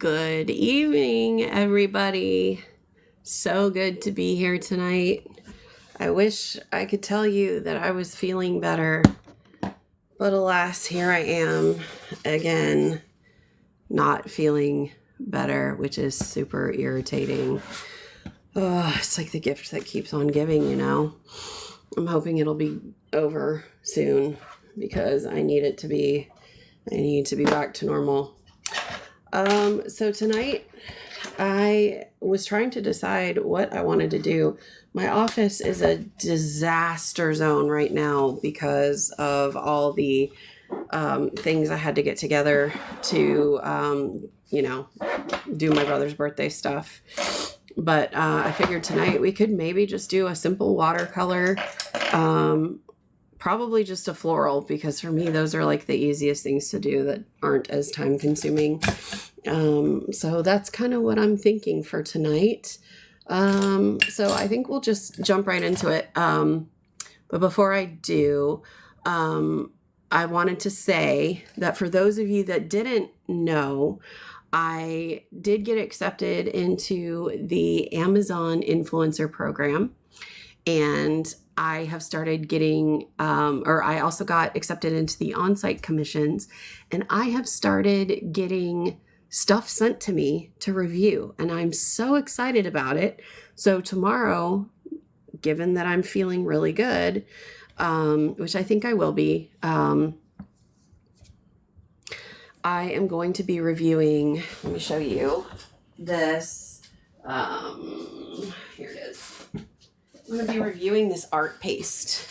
Good evening, everybody. So good to be here tonight. I wish I could tell you that I was feeling better, but alas, here I am again, not feeling better, which is super irritating. Oh, it's like the gift that keeps on giving, you know. I'm hoping it'll be over soon because I need to be back to normal. So tonight I was trying to decide what I wanted to do. My office is a disaster zone right now because of all the things I had to get together to, do my brother's birthday stuff. But I figured tonight we could maybe just do a simple watercolor, probably just a floral, because for me those are like the easiest things to do that aren't as time consuming. So that's kind of what I'm thinking for tonight. So I think we'll just jump right into it. But before I do, I wanted to say that for those of you that didn't know, I did get accepted into the Amazon influencer program, and I have started getting, I also got accepted into the on-site commissions, and I have started getting stuff sent to me to review, and I'm so excited about it. So tomorrow, given that I'm feeling really good, which I think I will be, I am going to be reviewing, let me show you this, here it is. I'm going to be reviewing this art paste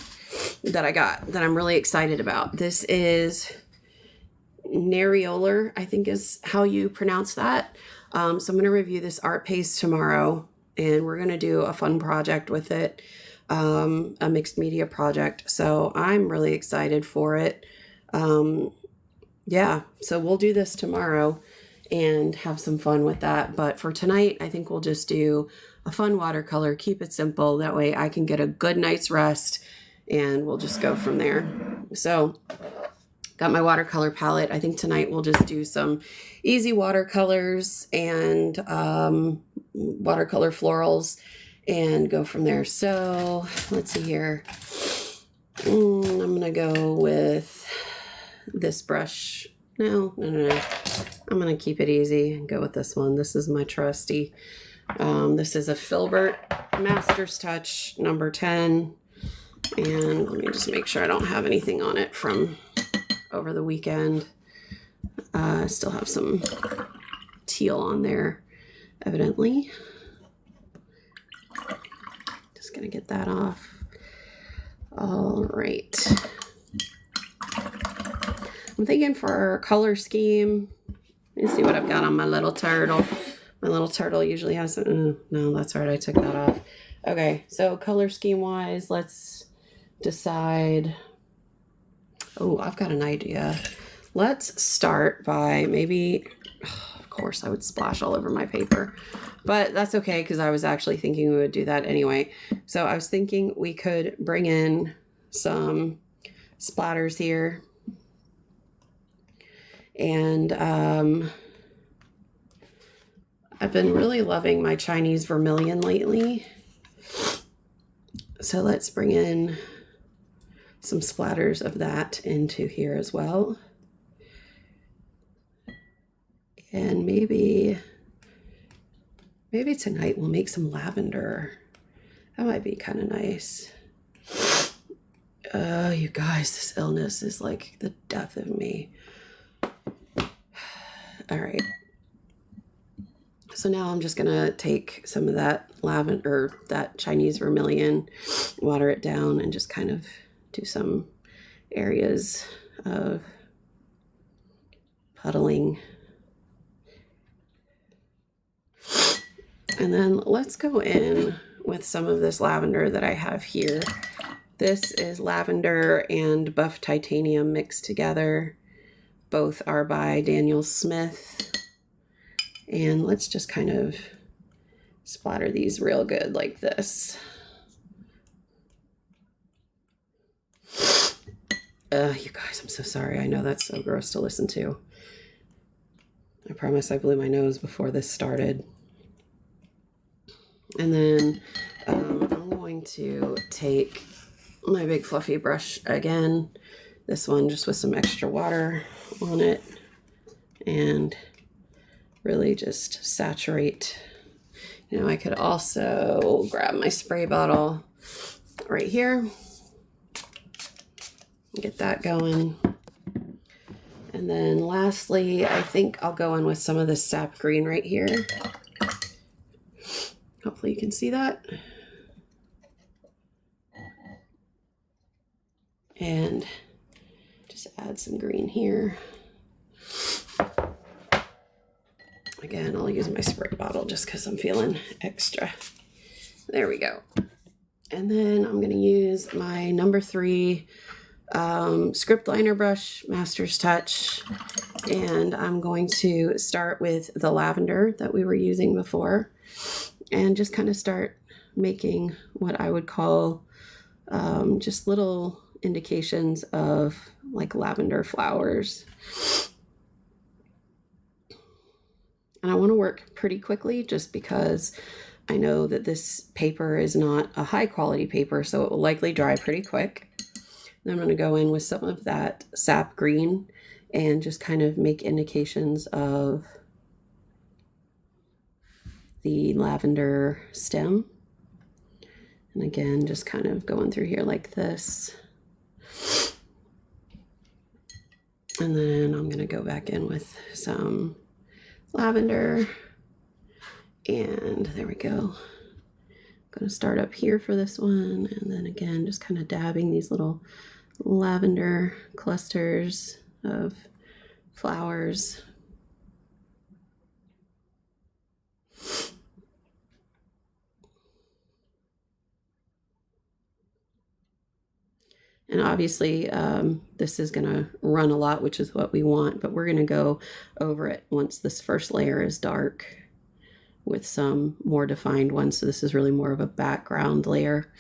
that I got that I'm really excited about. This is Narrolola, I think is how you pronounce that. So I'm going to review this art paste tomorrow, and we're going to do a fun project with it, a mixed media project. So I'm really excited for it. Yeah, so we'll do this tomorrow and have some fun with that. But for tonight, I think we'll just do a fun watercolor, keep it simple. That way I can get a good night's rest, and we'll just go from there. So got my watercolor palette. I think tonight we'll just do some easy watercolors and watercolor florals and go from there. So let's see here. I'm going to go with this brush. No. I'm going to keep it easy and go with this one. This is my trusty. This is a Filbert Master's Touch number 10. And let me just make sure I don't have anything on it from over the weekend. I still have some teal on there, evidently. Just going to get that off. All right. I'm thinking for our color scheme, let me see what I've got on my little turtle. My little turtle usually has, no, that's right, I took that off. Okay, so color scheme wise, let's decide. Oh, I've got an idea. Let's start by maybe, of course I would splash all over my paper, but that's okay because I was actually thinking we would do that anyway. So I was thinking we could bring in some splatters here. And I've been really loving my Chinese vermilion lately. So let's bring in some splatters of that into here as well. And maybe tonight we'll make some lavender. That might be kind of nice. You guys, this illness is like the death of me. All right. So now I'm just going to take some of that lavender, that Chinese vermilion, water it down, and just kind of do some areas of puddling. And then let's go in with some of this lavender that I have here. This is lavender and buff titanium mixed together. Both are by Daniel Smith. And let's just kind of splatter these real good like this. You guys, I'm so sorry. I know that's so gross to listen to. I promise I blew my nose before this started. And then I'm going to take my big fluffy brush again, this one just with some extra water on it, and really just saturate. You know, I could also grab my spray bottle right here, get that going. And then lastly, I think I'll go in with some of this sap green right here. Hopefully you can see that. And just add some green here. Again, I'll use my spray bottle just because I'm feeling extra. There we go. And then I'm going to use my number 3 script liner brush, Master's Touch, and I'm going to start with the lavender that we were using before and just kind of start making what I would call just little indications of like lavender flowers. And I want to work pretty quickly just because I know that this paper is not a high quality paper, so it will likely dry pretty quick. Then I'm going to go in with some of that sap green and just kind of make indications of the lavender stem. And again, just kind of going through here like this. And then I'm going to go back in with some lavender. And there we go. I'm going to start up here for this one. And then again, just kind of dabbing these little lavender clusters of flowers. And obviously this is going to run a lot, which is what we want, but we're going to go over it once this first layer is dark with some more defined ones. So this is really more of a background layer.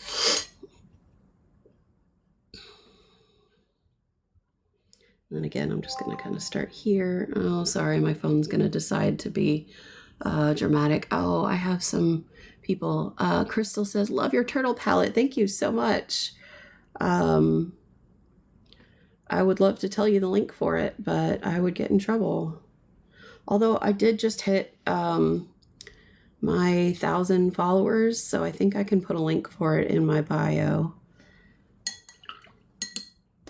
And then again, I'm just going to kind of start here. Oh, sorry, my phone's going to decide to be dramatic. Oh, I have some people. Crystal says, love your turtle palette. Thank you so much. I would love to tell you the link for it, but I would get in trouble. Although I did just hit my 1,000 followers, so I think I can put a link for it in my bio.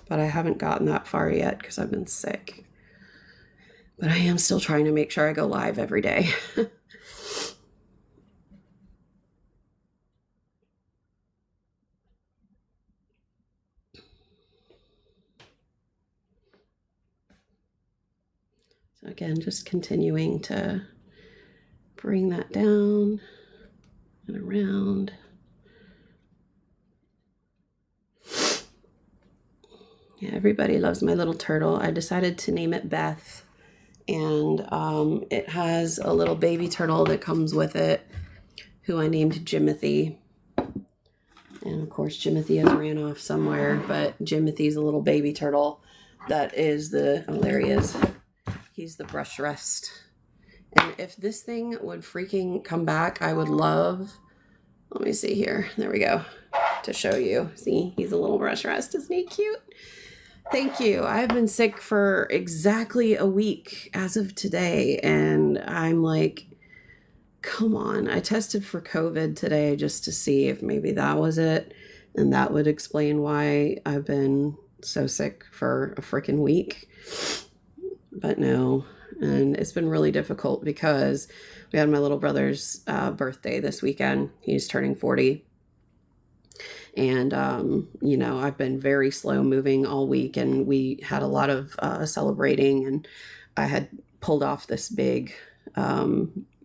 But I haven't gotten that far yet because I've been sick. But I am still trying to make sure I go live every day. So again, just continuing to bring that down and around. Yeah, everybody loves my little turtle. I decided to name it Beth, and it has a little baby turtle that comes with it, who I named Jimothy. And of course, Jimothy has ran off somewhere, but Jimothy's a little baby turtle that is the, oh, there he is. He's the brush rest. And if this thing would freaking come back, I would love, let me see here. There we go, to show you. See, he's a little brush rest. Isn't he cute? Thank you. I've been sick for exactly a week as of today, and I'm like, come on. I tested for COVID today just to see if maybe that was it, and that would explain why I've been so sick for a freaking week. But no, and it's been really difficult because we had my little brother's birthday this weekend. He's turning 40. And, you know, I've been very slow moving all week, and we had a lot of celebrating, and I had pulled off this big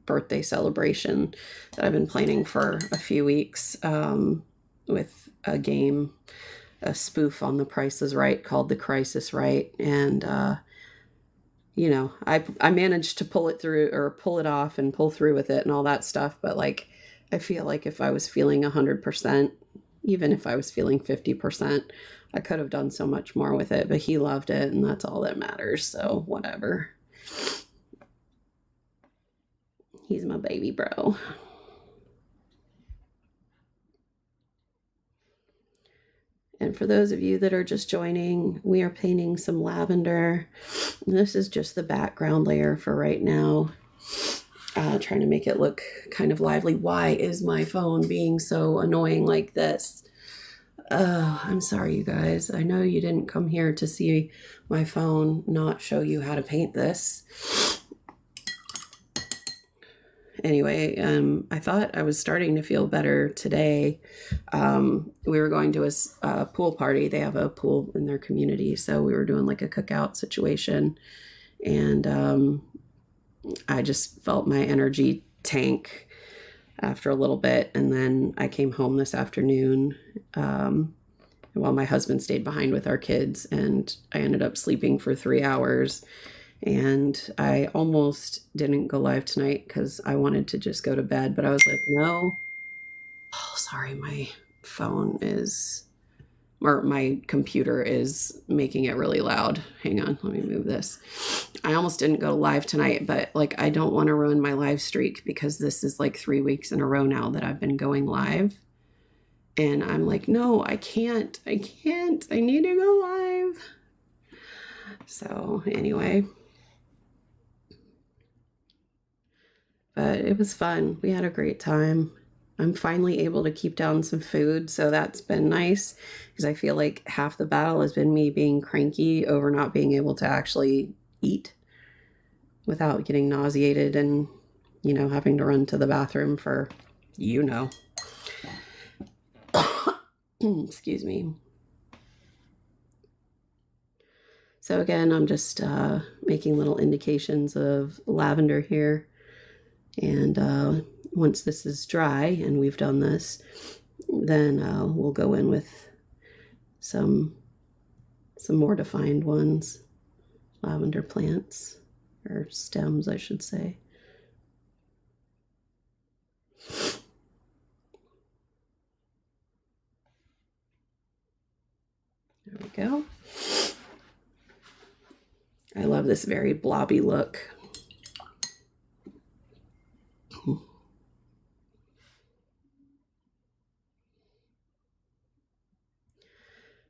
birthday celebration that I've been planning for a few weeks with a game, a spoof on The Price is Right called The Crisis Right. And, you know, I managed to pull it through, or pull it off and pull through with it and all that stuff. But like, I feel like if I was feeling 100%, even if I was feeling 50%, I could have done so much more with it, but he loved it, and that's all that matters. So whatever. He's my baby bro. And for those of you that are just joining, we are painting some lavender. This is just the background layer for right now. Trying to make it look kind of lively. Why is my phone being so annoying like this? I'm sorry, you guys. I know you didn't come here to see my phone not show you how to paint this. Anyway, I thought I was starting to feel better today. We were going to a pool party. They have a pool in their community, so we were doing like a cookout situation, and I just felt my energy tank after a little bit, and then I came home this afternoon while my husband stayed behind with our kids, and I ended up sleeping for 3 hours. And I almost didn't go live tonight because I wanted to just go to bed, but I was like, no. Oh, sorry, my phone is, or my computer is making it really loud. Hang on, let me move this. I almost didn't go live tonight, but like I don't want to ruin my live streak because this is like 3 weeks in a row now that I've been going live. And I'm like, no, I can't. I need to go live. So anyway. But it was fun. We had a great time. I'm finally able to keep down some food, so that's been nice because I feel like half the battle has been me being cranky over not being able to actually eat without getting nauseated and, you know, having to run to the bathroom for, you know. Excuse me. So again, I'm just making little indications of lavender here. And once this is dry and we've done this, then we'll go in with some more defined ones, lavender plants, or stems, I should say. There we go. I love this very blobby look.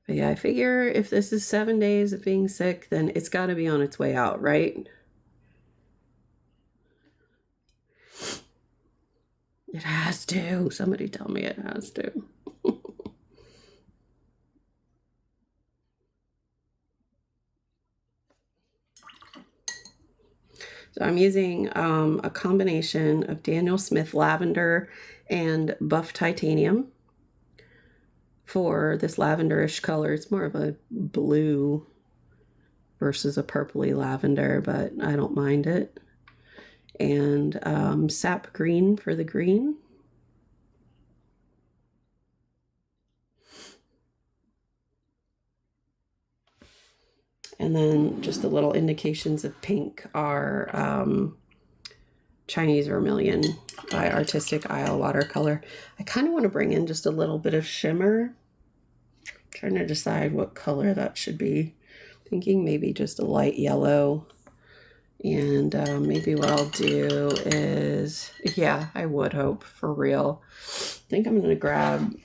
But yeah, I figure if this is 7 days of being sick, then it's got to be on its way out, right? It has to. Somebody tell me it has to. So I'm using a combination of Daniel Smith lavender and buff titanium for this lavenderish color. It's more of a blue versus a purpley lavender, but I don't mind it. And sap green for the green. And then just the little indications of pink are Chinese Vermilion by Artistic Isle Watercolor. I kind of want to bring in just a little bit of shimmer. I'm trying to decide what color that should be. Thinking maybe just a light yellow. And maybe what I'll do is, yeah, I would hope for real. I think I'm going to grab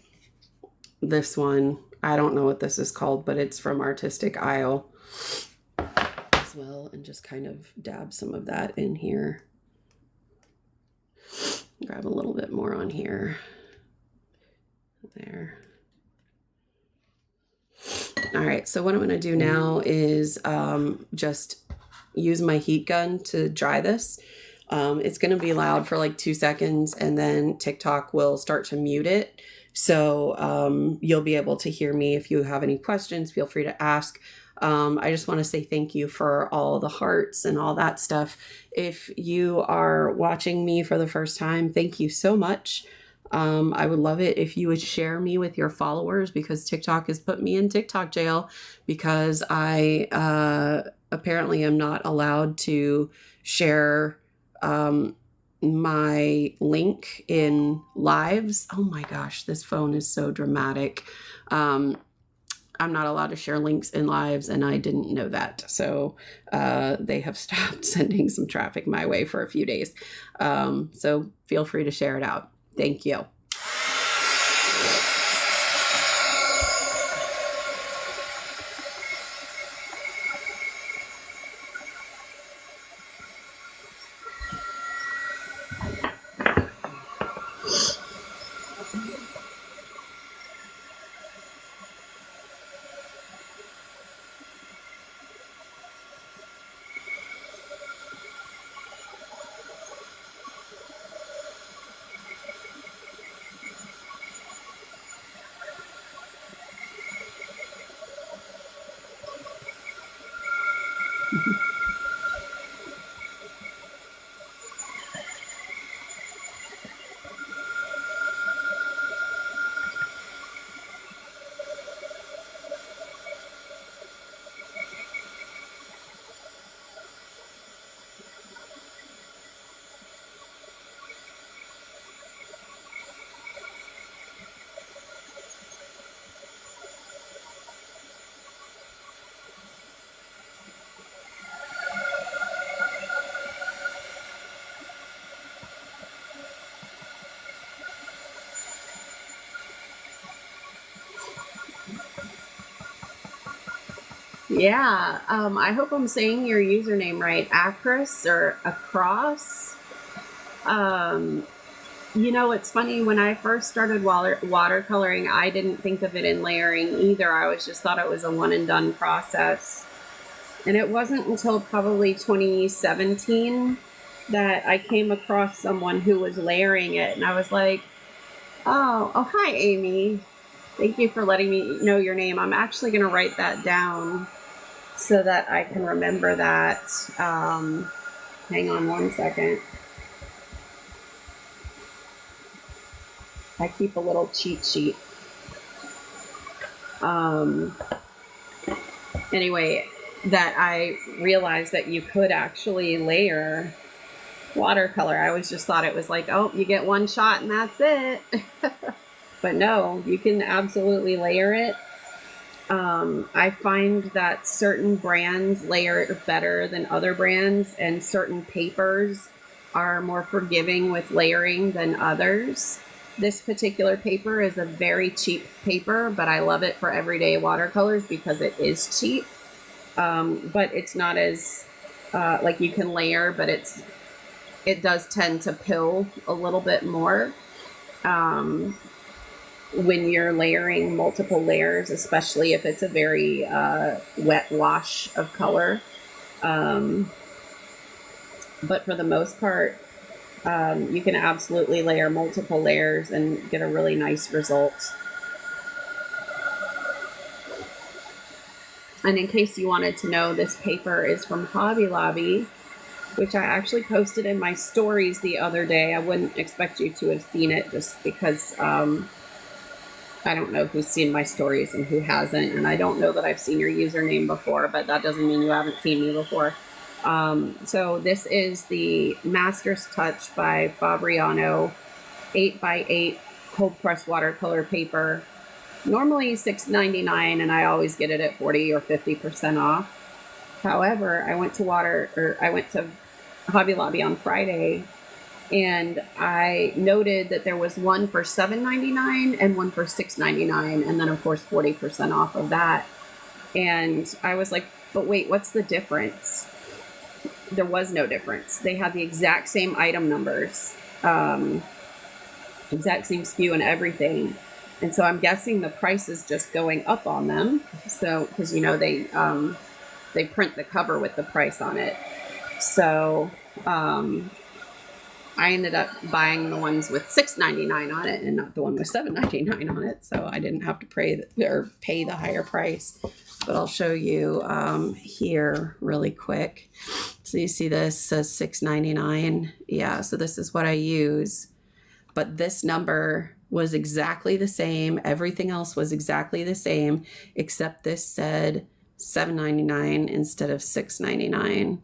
this one. I don't know what this is called, but it's from Artistic Isle as well, and just kind of dab some of that in here. Grab a little bit more on here. There. All right, so what I'm going to do now is just use my heat gun to dry this. It's going to be loud for like 2 seconds, and then TikTok will start to mute it. So you'll be able to hear me. If you have any questions, feel free to ask. I just want to say thank you for all the hearts and all that stuff. If you are watching me for the first time, thank you so much. I would love it if you would share me with your followers, because TikTok has put me in TikTok jail because I apparently am not allowed to share my link in lives. Oh my gosh, this phone is so dramatic. I'm not allowed to share links in lives, and I didn't know that. So they have stopped sending some traffic my way for a few days. So feel free to share it out. Thank you. Yeah, I hope I'm saying your username right. Across or across. You know, it's funny, when I first started watercoloring, I didn't think of it in layering either. I always just thought it was a one and done process. And it wasn't until probably 2017 that I came across someone who was layering it, and I was like, oh, hi, Amy. Thank you for letting me know your name. I'm actually going to write that down so that I can remember that. Hang on one second. I keep a little cheat sheet. Anyway, that I realized that you could actually layer watercolor. I always just thought it was like, oh, you get one shot and that's it. But no, you can absolutely layer it. I find that certain brands layer it better than other brands, and certain papers are more forgiving with layering than others. This particular paper is a very cheap paper, but I love it for everyday watercolors because it is cheap. But it's not as, like, you can layer, but it does tend to pill a little bit more. When you're layering multiple layers, especially if it's a very wet wash of color. But for the most part, you can absolutely layer multiple layers and get a really nice result. And in case you wanted to know, this paper is from Hobby Lobby, which I actually posted in my stories the other day. I wouldn't expect you to have seen it just because I don't know who's seen my stories and who hasn't, and I don't know that I've seen your username before, but that doesn't mean you haven't seen me before. So this is the Master's Touch by Fabriano 8x8 cold press watercolor paper. Normally $6.99, and I always get it at 40 or 50% off. However, I went to Hobby Lobby on Friday, and I noted that there was one for $7.99 and one for $6.99, and then of course 40% off of that. And I was like, but wait, what's the difference? There was no difference. They had the exact same item numbers, exact same SKU and everything. And so I'm guessing the price is just going up on them. So, because, you know, they print the cover with the price on it. So I ended up buying the ones with $6.99 on it and not the one with $7.99 on it. So I didn't have to pay the higher price. But I'll show you here really quick. So you see this says $6.99. Yeah, so this is what I use. But this number was exactly the same. Everything else was exactly the same, except this said $7.99 instead of $6.99.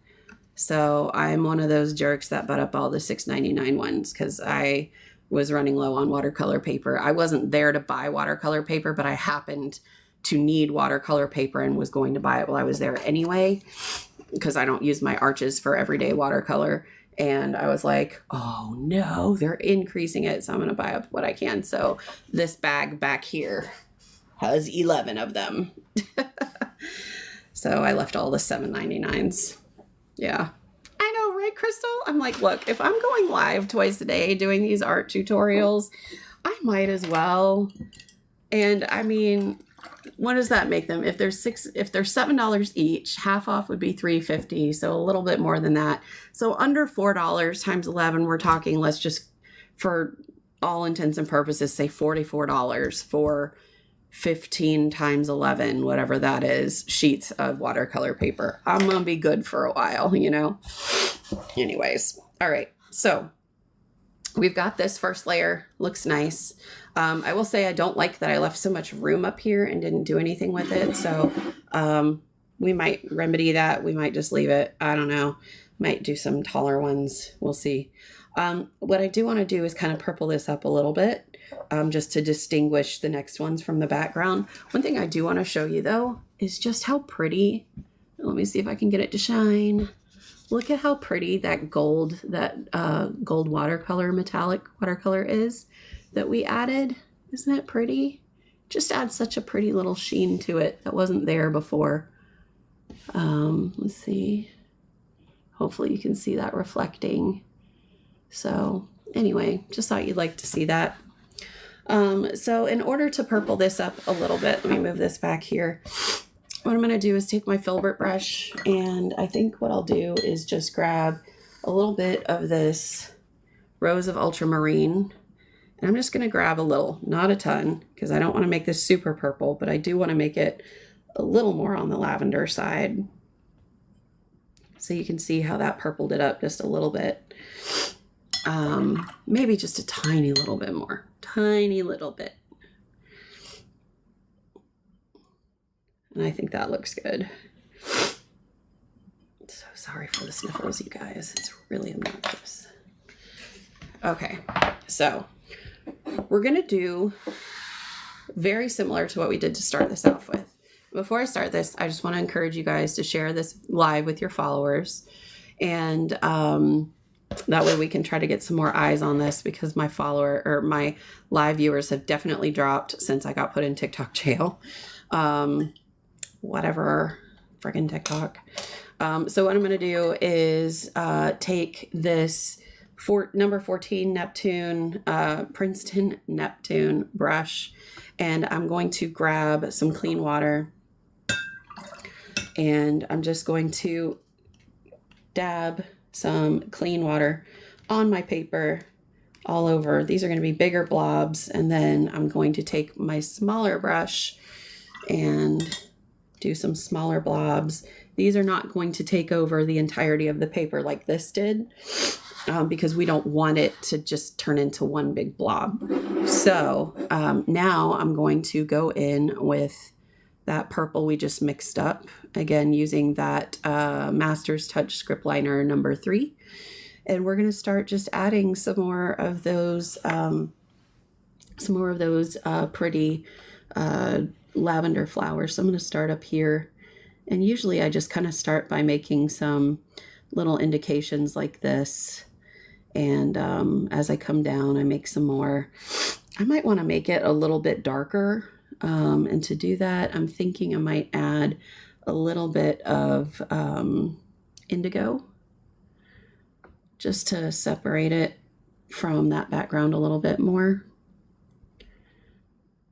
So I'm one of those jerks that bought up all the $6.99 ones because I was running low on watercolor paper. I wasn't there to buy watercolor paper, but I happened to need watercolor paper and was going to buy it while I was there anyway, because I don't use my arches for everyday watercolor. And I was like, oh no, they're increasing it. So I'm going to buy up what I can. So this bag back here has 11 of them. So I left all the $7.99s. Yeah. I know, right, Crystal? I'm like, look, if I'm going live twice a day doing these art tutorials, I might as well. And I mean, what does that make them? If they're $7 each, half off would be $3.50. So a little bit more than that. So under $4 times 11, we're talking, let's just, for all intents and purposes, say $44 for 15 times 11, whatever that is, sheets of watercolor paper. I'm going to be good for a while, you know? Anyways. All right. So we've got this first layer. Looks nice. I will say I don't like that I left so much room up here and didn't do anything with it. So we might remedy that. We might just leave it. I don't know. Might do some taller ones. We'll see. What I do want to do is kind of purple this up a little bit, just to distinguish the next ones from the background. One thing I do want to show you, though, is just how pretty. Let me see if I can get it to shine. Look at how pretty that gold watercolor, metallic watercolor is that we added. Isn't it pretty? Just adds such a pretty little sheen to it that wasn't there before. Let's see. Hopefully you can see that reflecting. So anyway, just thought you'd like to see that. So in order to purple this up a little bit, let me move this back here. What I'm going to do is take my filbert brush, and I think what I'll do is just grab a little bit of this Rose of Ultramarine. And I'm just going to grab a little, not a ton, because I don't want to make this super purple, but I do want to make it a little more on the lavender side. So you can see how that purpled it up just a little bit. Maybe just a tiny little bit more. Tiny little bit. And I think that looks good. So sorry for the sniffles, you guys. It's really obnoxious. Okay, so we're going to do very similar to what we did to start this off with. Before I start this, I just want to encourage you guys to share this live with your followers. And that way we can try to get some more eyes on this, because my live viewers have definitely dropped since I got put in TikTok jail. Whatever, friggin' TikTok. So what I'm going to do is take this number 14 Neptune, Princeton Neptune brush, and I'm going to grab some clean water, and I'm just going to dab some clean water on my paper all over. These are going to be bigger blobs, and then I'm going to take my smaller brush and do some smaller blobs. These are not going to take over the entirety of the paper like this did, because we don't want it to just turn into one big blob. So now I'm going to go in with that purple we just mixed up, again using that Master's Touch Script Liner number 3, and we're going to start just adding some more of those pretty lavender flowers. So I'm going to start up here, and usually I just kind of start by making some little indications like this, and as I come down I make some more. I might want to make it a little bit darker, and to do that I'm thinking I might add a little bit of indigo just to separate it from that background a little bit more.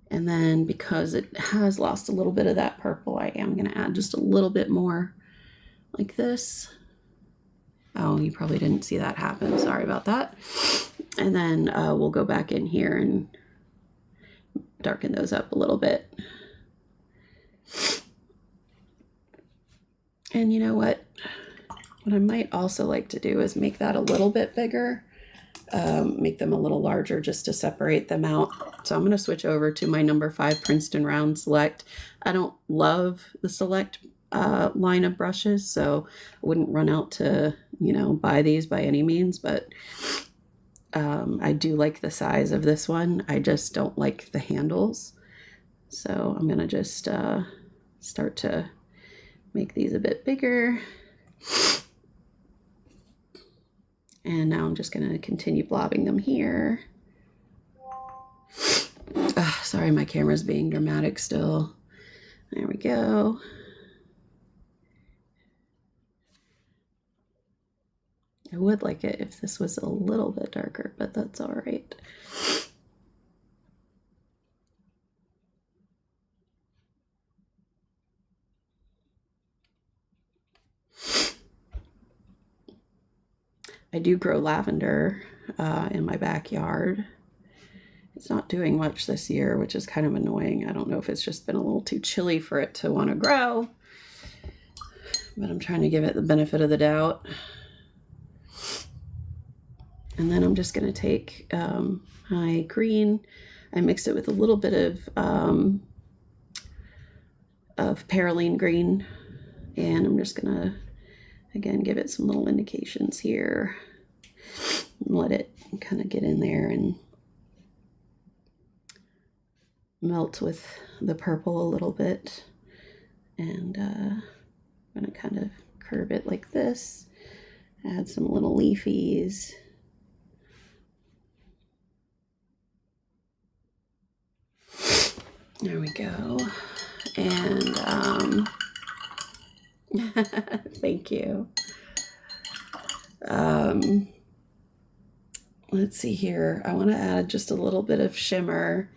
And then because it has lost a little bit of that purple, I am going to add just a little bit more like this. Oh, you probably didn't see that happen. Sorry about that. And then we'll go back in here and darken those up a little bit. And you know what? What I might also like to do is make that a little bit bigger. Make them a little larger just to separate them out. So I'm going to switch over to my number 5 Princeton Round Select. I don't love the Select line of brushes, so I wouldn't run out to, buy these by any means, but I do like the size of this one. I just don't like the handles. So I'm gonna just start to make these a bit bigger. And now I'm just gonna continue blobbing them here. Sorry, my camera's being dramatic still. There we go. I would like it if this was a little bit darker, but that's all right. I do grow lavender in my backyard. It's not doing much this year, which is kind of annoying. I don't know if it's just been a little too chilly for it to want to grow, but I'm trying to give it the benefit of the doubt. And then I'm just going to take my green. I mixed it with a little bit of perylene green, and I'm just going to, again, give it some little indications here and let it kind of get in there and melt with the purple a little bit. And I'm going to kind of curve it like this, add some little leafies. There we go. And thank you. Let's see here. I want to add just a little bit of shimmer,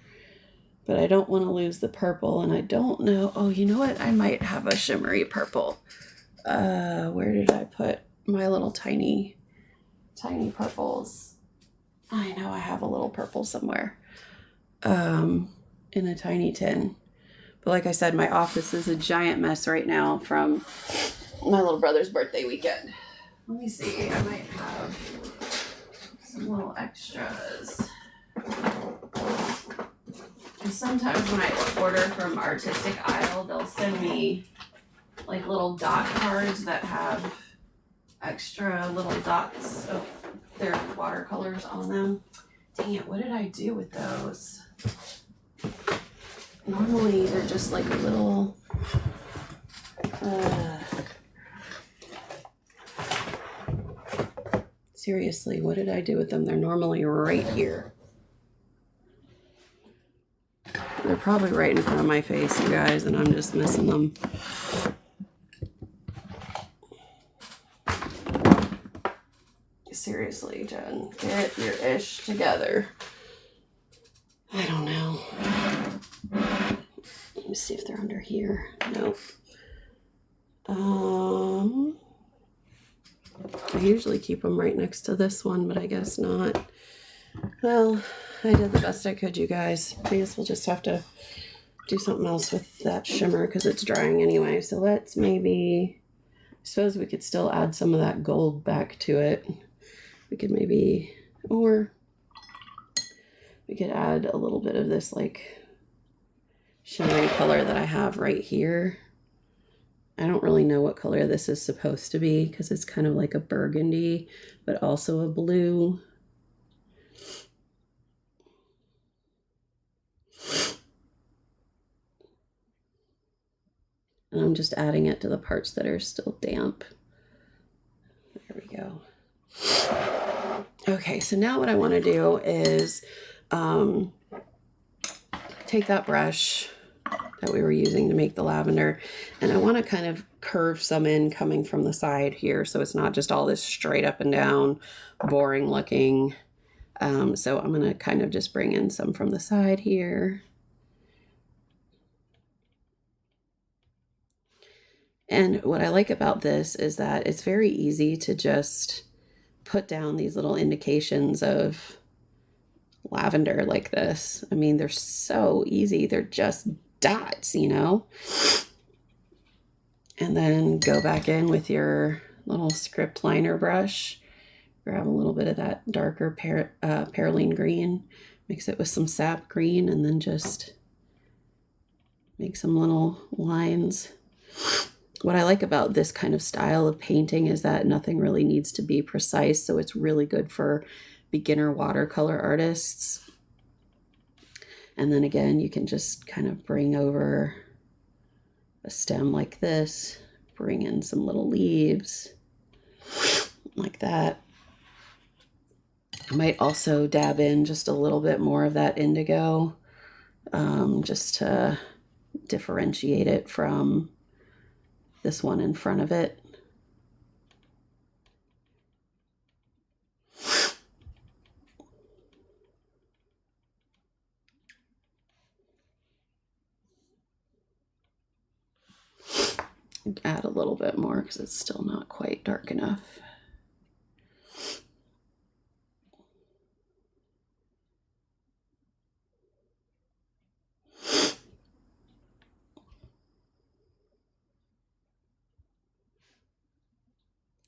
but I don't want to lose the purple, and I don't know. Oh, you know what? I might have a shimmery purple. Where did I put my little tiny purples? I know I have a little purple somewhere. In a tiny tin. But like I said, my office is a giant mess right now from my little brother's birthday weekend. Let me see. I might have some little extras. And sometimes when I order from Artistic Isle, they'll send me like little dot cards that have extra little dots of their watercolors on them. Dang it, what did I do with those? Normally they're just like a little seriously, what did I do with them? They're normally right here. They're probably right in front of my face, you guys, and I'm just missing them. Seriously, Jen, get your ish together. I don't know. Let me see if they're under here. Nope. I usually keep them right next to this one, but I guess not. Well, I did the best I could, you guys. I guess we'll just have to do something else with that shimmer because it's drying anyway. So let's maybe, I suppose we could still add some of that gold back to it. We could maybe, or we could add a little bit of this like shimmery color that I have right here. I don't really know what color this is supposed to be because it's kind of like a burgundy, but also a blue. And I'm just adding it to the parts that are still damp. There we go. Okay, so now what I want to do is take that brush that we were using to make the lavender, and I want to kind of curve some in coming from the side here so it's not just all this straight up and down boring looking. So I'm going to kind of just bring in some from the side here. And what I like about this is that it's very easy to just put down these little indications of lavender like this. I mean, they're so easy. They're just dots, you know? And then go back in with your little script liner brush. Grab a little bit of that darker perylene green. Mix it with some sap green and then just make some little lines. What I like about this kind of style of painting is that nothing really needs to be precise, so it's really good for beginner watercolor artists. And then again, you can just kind of bring over a stem like this, bring in some little leaves like that. I might also dab in just a little bit more of that indigo, just to differentiate it from this one in front of it. Add a little bit more because it's still not quite dark enough.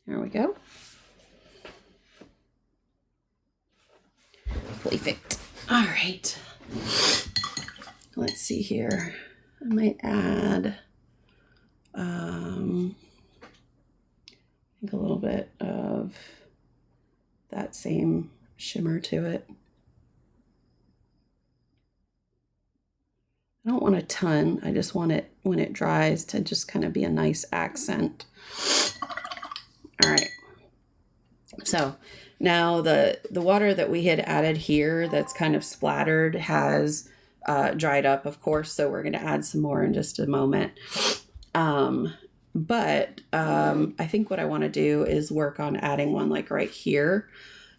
There we go. Perfect. All right. Let's see here. I might add, I think a little bit of that same shimmer to it. I don't want a ton. I just want it, when it dries, to just kind of be a nice accent. All right. So now the water that we had added here that's kind of splattered has dried up, of course, so we're going to add some more in just a moment. But I think what I want to do is work on adding one like right here.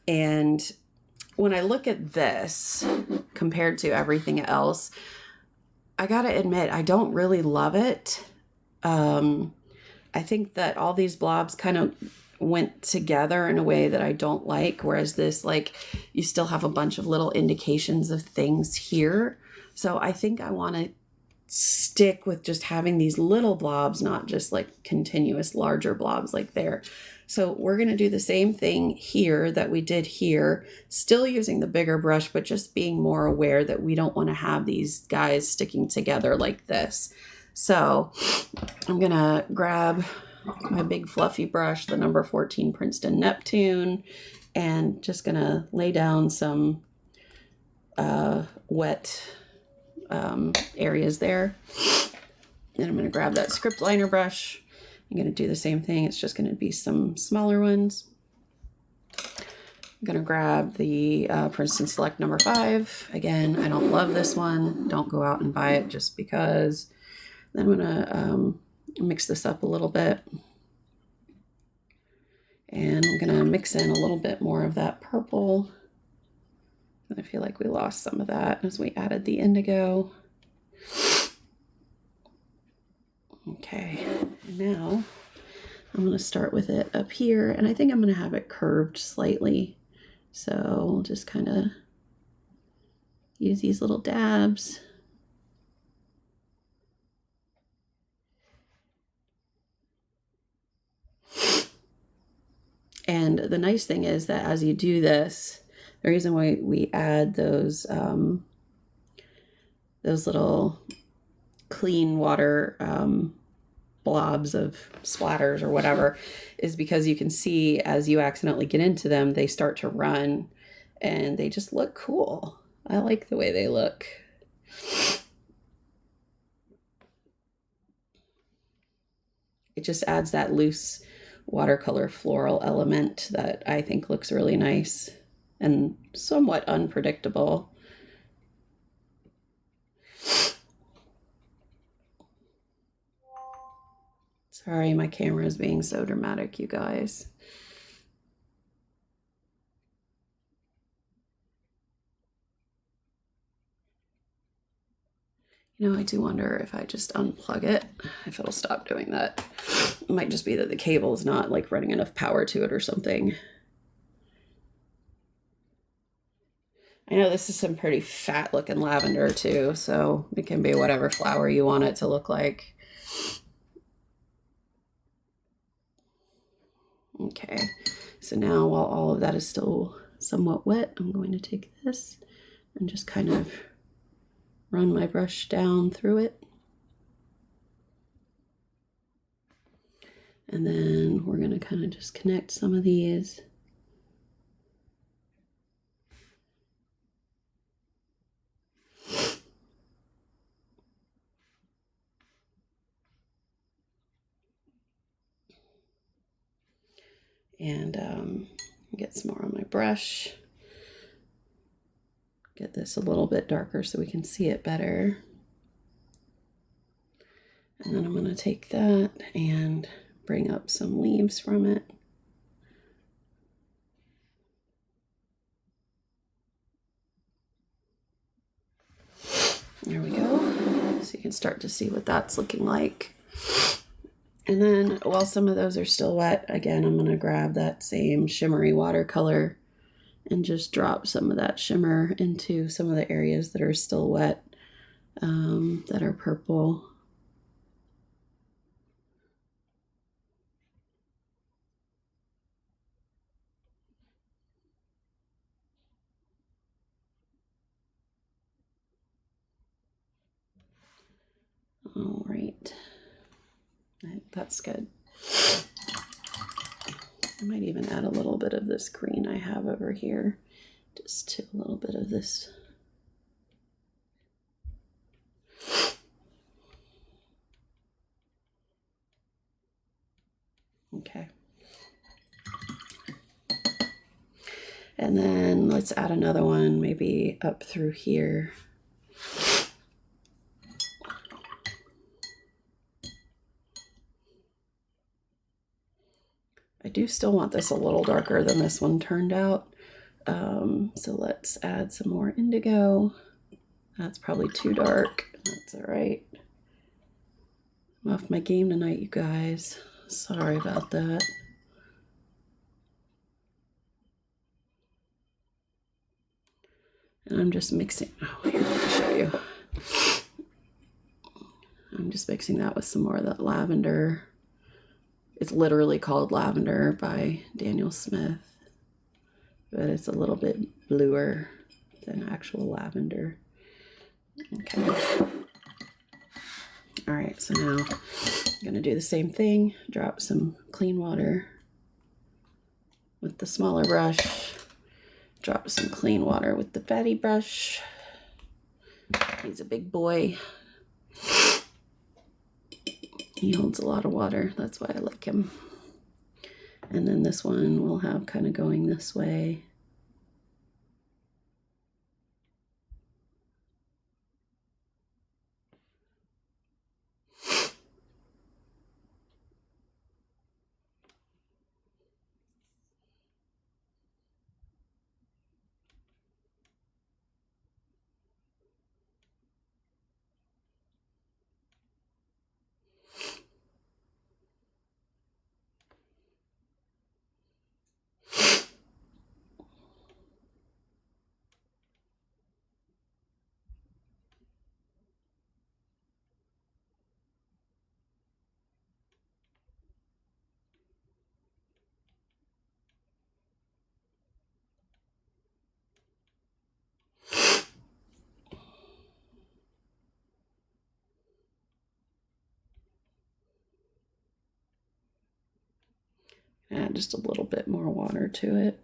And when I look at this compared to everything else, I got to admit, I don't really love it. I think that all these blobs kind of went together in a way that I don't like, whereas this, like, you still have a bunch of little indications of things here. So I think I want to stick with just having these little blobs, not just like continuous larger blobs like there. So we're going to do the same thing here that we did here, still using the bigger brush, but just being more aware that we don't want to have these guys sticking together like this. So I'm going to grab my big fluffy brush, the number 14 Princeton Neptune, and just going to lay down some wet areas there. Then I'm going to grab that script liner brush. I'm going to do the same thing. It's just going to be some smaller ones. I'm going to grab the Princeton Select number 5. Again, I don't love this one. Don't go out and buy it just because. Then I'm going to mix this up a little bit. And I'm going to mix in a little bit more of that purple. I feel like we lost some of that as we added the indigo. Okay, now I'm going to start with it up here, and I think I'm going to have it curved slightly. So we'll just kind of use these little dabs. And the nice thing is that as you do this, the reason why we add those little clean water blobs of splatters or whatever is because you can see as you accidentally get into them, they start to run and they just look cool. I like the way they look. It just adds that loose watercolor floral element that I think looks really nice and somewhat unpredictable. Sorry, my camera is being so dramatic, you guys. You know, I do wonder if I just unplug it, if it'll stop doing that. It might just be that the cable is not like running enough power to it or something. I know this is some pretty fat looking lavender too, so it can be whatever flower you want it to look like. Okay, so now while all of that is still somewhat wet, I'm going to take this and just kind of run my brush down through it. And then we're going to kind of just connect some of these. And get some more on my brush. Get this a little bit darker so we can see it better. And then I'm going to take that and bring up some leaves from it. There we go. So you can start to see what that's looking like. And then while some of those are still wet, again, I'm going to grab that same shimmery watercolor and just drop some of that shimmer into some of the areas that are still wet, that are purple. All right, that's good. I might even add a little bit of this green I have over here, just to a little bit of this. Okay. And then let's add another one, maybe up through here. I do still want this a little darker than this one turned out. So let's add some more indigo. That's probably too dark. That's all right. I'm off my game tonight, you guys. Sorry about that. And I'm just mixing, oh, here, let me show you. I'm just mixing that with some more of that lavender. It's literally called Lavender by Daniel Smith, but it's a little bit bluer than actual lavender. Okay. All right, so now I'm gonna do the same thing. Drop some clean water with the smaller brush. Drop some clean water with the fatty brush. He's a big boy. He holds a lot of water. That's why I like him. And then this one we'll have kind of going this way. Add just a little bit more water to it.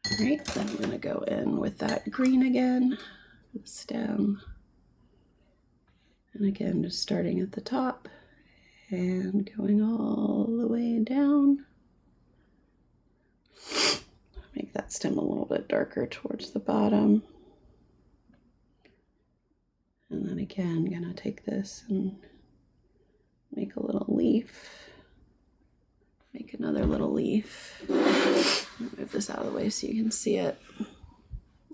All right, then I'm gonna go in with that green again, the stem. And again, just starting at the top and going all the way down. Make that stem a little bit darker towards the bottom. And then again, gonna take this and make a little leaf. Make another little leaf. Move this out of the way so you can see it.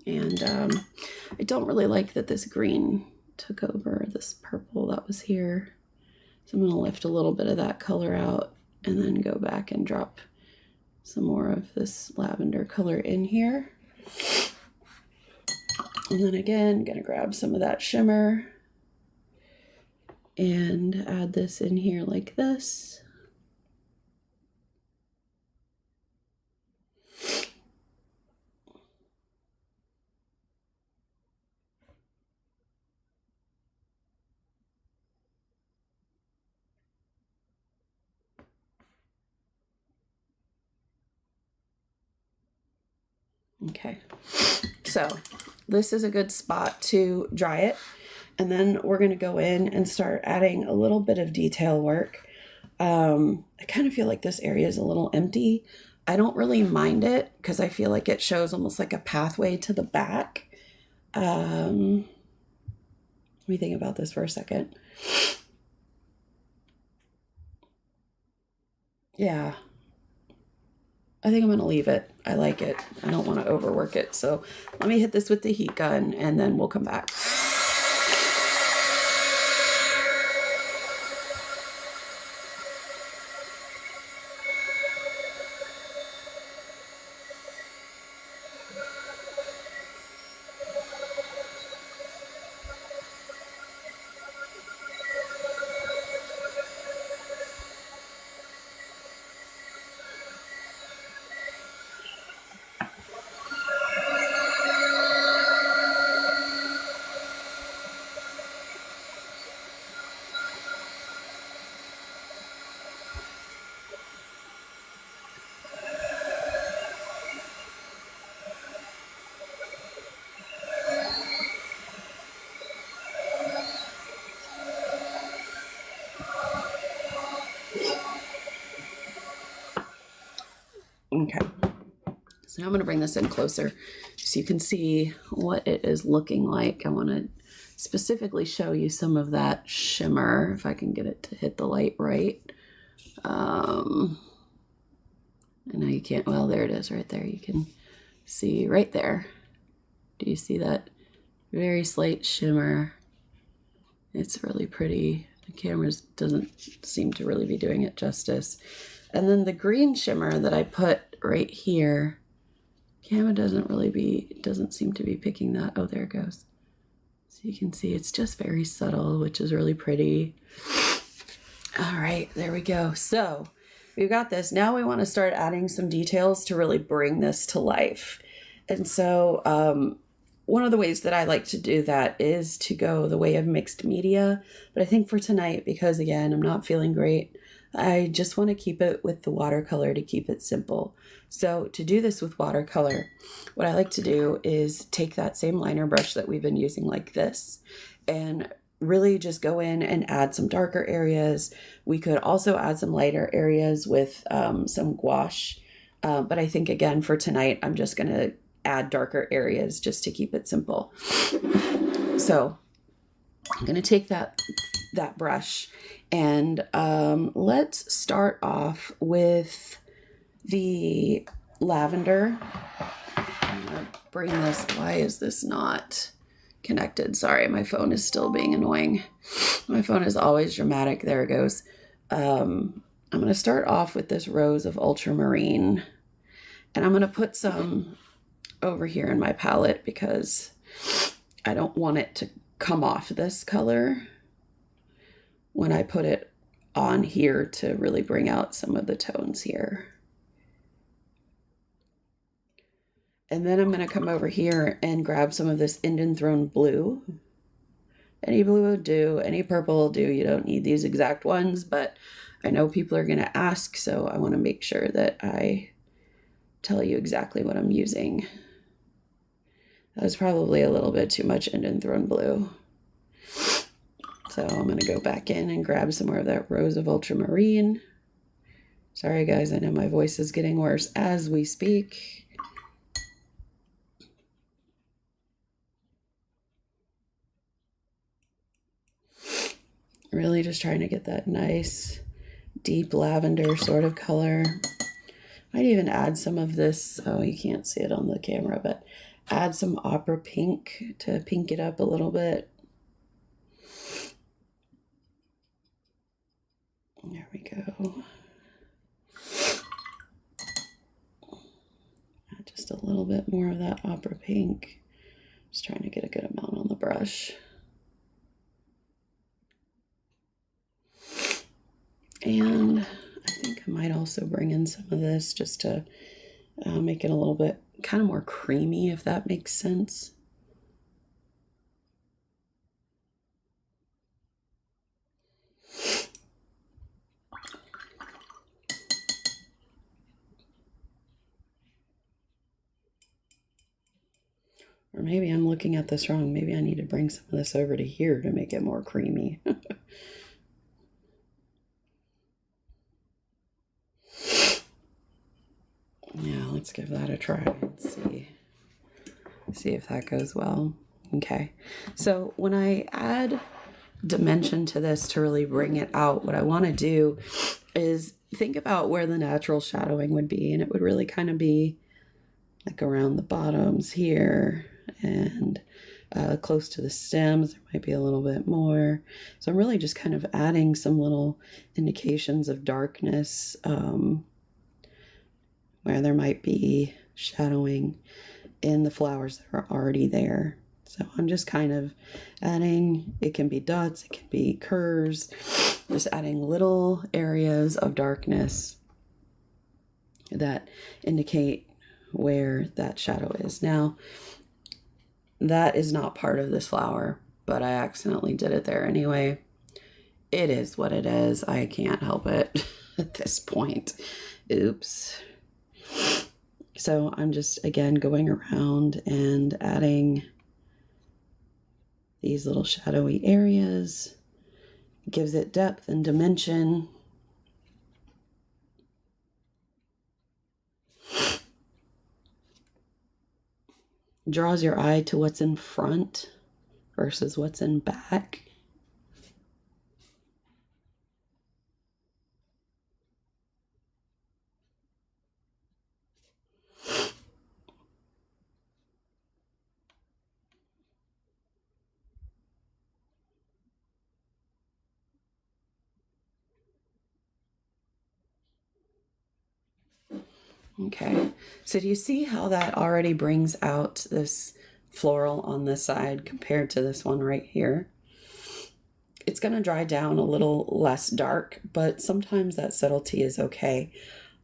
And I don't really like that this green took over this purple that was here. So I'm going to lift a little bit of that color out and then go back and drop some more of this lavender color in here. And then again, going to grab some of that shimmer and add this in here like this. Okay, so this is a good spot to dry it. And then we're going to go in and start adding a little bit of detail work. I kind of feel like this area is a little empty. I don't really mind it because I feel like it shows almost like a pathway to the back. Let me think about this for a second. Yeah, I think I'm going to leave it. I like it. I don't want to overwork it. So let me hit this with the heat gun and then we'll come back. Okay, so now I'm going to bring this in closer so you can see what it is looking like. I want to specifically show you some of that shimmer, if I can get it to hit the light right. And now you can't, well, there it is right there. You can see right there. Do you see that very slight shimmer? It's really pretty. The camera doesn't seem to really be doing it justice. And then the green shimmer that I put right here, camera doesn't seem to be picking that. Oh, there it goes. So you can see it's just very subtle, which is really pretty. All right, there we go. So we've got this. Now we want to start adding some details to really bring this to life. And so one of the ways that I like to do that is to go the way of mixed media. But I think for tonight, because again, I'm not feeling great, I just want to keep it with the watercolor to keep it simple. So to do this with watercolor, what I like to do is take that same liner brush that we've been using like this and really just go in and add some darker areas. We could also add some lighter areas with some gouache. But I think again for tonight, I'm just going to add darker areas just to keep it simple. So I'm going to take that brush and let's start off with the lavender. I'm going to bring this. Why is this not connected? Sorry, my phone is still being annoying. My phone is always dramatic. There it goes. I'm going to start off with this rose of ultramarine, and I'm going to put some over here in my palette because I don't want it to come off this color when I put it on here to really bring out some of the tones here. And then I'm going to come over here and grab some of this Indian Throne blue. Any blue will do, any purple will do. You don't need these exact ones, but I know people are going to ask, so I want to make sure that I tell you exactly what I'm using. That was probably a little bit too much Indian Throne blue. So I'm going to go back in and grab some more of that rose of ultramarine. Sorry guys, I know my voice is getting worse as we speak. Really just trying to get that nice deep lavender sort of color. Might even add some of this, oh you can't see it on the camera, but add some opera pink to pink it up a little bit. There we go. Add just a little bit more of that opera pink. Just trying to get a good amount on the brush. And I think I might also bring in some of this just to make it a little bit kind of more creamy, if that makes sense. Or maybe I'm looking at this wrong. Maybe I need to bring some of this over to here to make it more creamy. Yeah, let's give that a try and see if that goes well. Okay, so when I add dimension to this to really bring it out, what I want to do is think about where the natural shadowing would be, and it would really kind of be like around the bottoms here and close to the stems. There might be a little bit more. So I'm really just kind of adding some little indications of darkness where there might be shadowing in the flowers that are already there. So I'm just kind of adding, it can be dots, it can be curves, just adding little areas of darkness that indicate where that shadow is. Now, that is not part of this flower, but I accidentally did it there anyway. It is what it is. I can't help it at this point. Oops. So I'm just, again, going around and adding these little shadowy areas. It gives it depth and dimension. Draws your eye to what's in front versus what's in back. Okay, so do you see how that already brings out this floral on this side compared to this one right here? It's going to dry down a little less dark, but sometimes that subtlety is okay.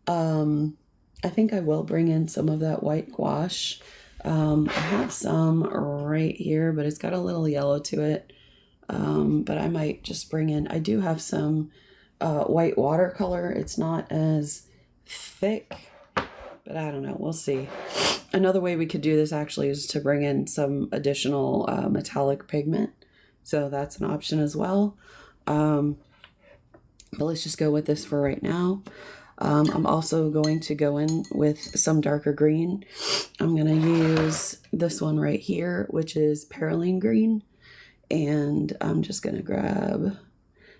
I think I will bring in some of that white gouache. I have some right here, but it's got a little yellow to it. But I might just bring in, I do have some white watercolor. It's not as thick, but I don't know. We'll see. Another way we could do this actually is to bring in some additional metallic pigment. So that's an option as well. But let's just go with this for right now. I'm also going to go in with some darker green. I'm going to use this one right here, which is perylene green. And I'm just going to grab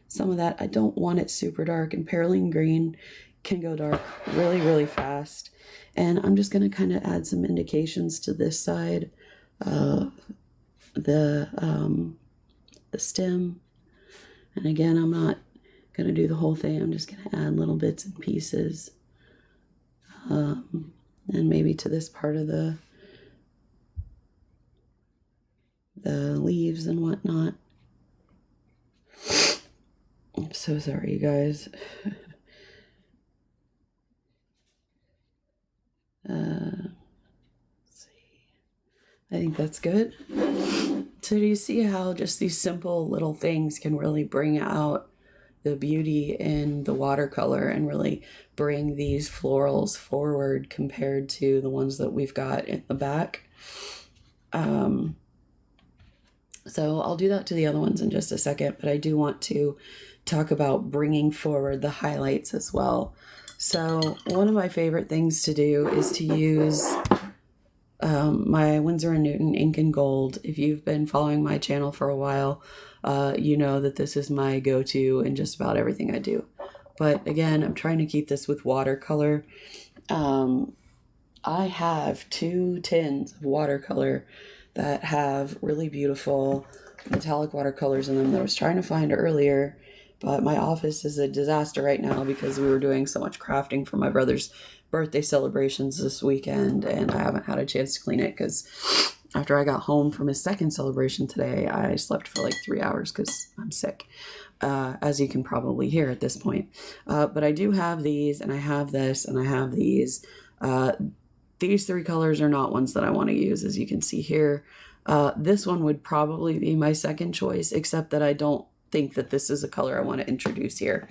some of that. I don't want it super dark, and perylene green can go dark really, really fast. And I'm just going to kind of add some indications to this side of the stem. And again, I'm not going to do the whole thing. I'm just going to add little bits and pieces. And maybe to this part of the leaves and whatnot. I'm so sorry, you guys. Let's see. I think that's good. So do you see how just these simple little things can really bring out the beauty in the watercolor and really bring these florals forward compared to the ones that we've got in the back? So I'll do that to the other ones in just a second, but I do want to talk about bringing forward the highlights as well. So one of my favorite things to do is to use my Winsor & Newton ink and gold. If you've been following my channel for a while, you know that this is my go-to in just about everything I do. But again, I'm trying to keep this with watercolor. I have 2 tins of watercolor that have really beautiful metallic watercolors in them that I was trying to find earlier, but my office is a disaster right now because we were doing so much crafting for my brother's birthday celebrations this weekend, and I haven't had a chance to clean it because after I got home from his second celebration today, I slept for like 3 hours because I'm sick, as you can probably hear at this point. But I do have these, and I have this, and I have these. These 3 colors are not ones that I want to use, as you can see here. This one would probably be my second choice, except that I don't think that this is a color I want to introduce here.